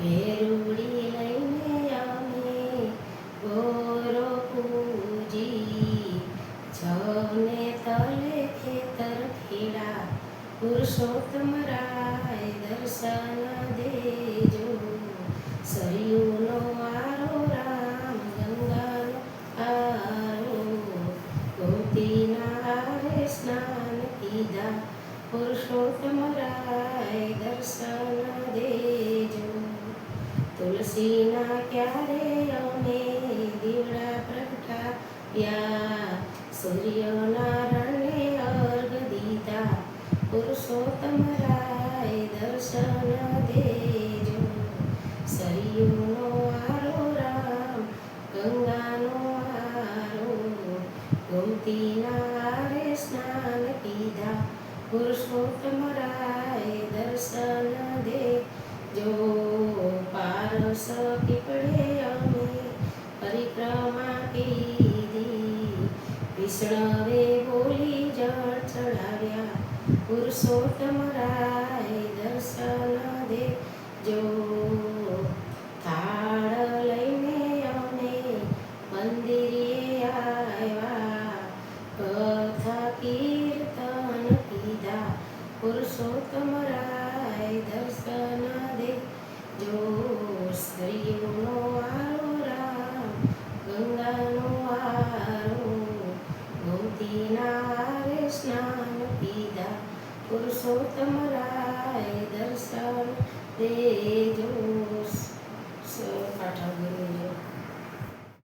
વેરુડી લઈને અમે ગોરો પૂજી જવને તલે ખેતર ખેડા પુરુષોત્તમ રાય દર્શન દેજો સરયુનો આરો રામ ગંગાનો આરો ગોમતીના આરે સ્નાન કીધા પુરુષોત્તમ રાય દર્શન દેજો તુલસીના ક્યારે અમે દીવડા પ્રગટાવ્યા સૂર્યનારાયણને અર્ઘ દીધા પુરુષોત્તમ રાય દર્શન દેજો સરયુનો આરો રામ ગંગાનો આરો ગોમતીના આરે સ્નાન કીધા પુરુષોત્તમ રાય દર્શન દેજો પારસ પીપળે અમે પરિક્રમા કીધી વિષ્ણવે બોલી જળ ચડાવ્યા પુરુષોત્તમ રાય દર્શન દેજો થાળ લઈને અમે મંદિરે આવ્યા કથા કીર્તન કીધા પુરુષોત્તમ રાય દર્શન દેજો શ્રીનો આરો રામ ગંગાનો આરો ગોમતીના આરે સ્નાન કીધા પુરુષોત્તમ રાય દર્શન દેજો પાઠ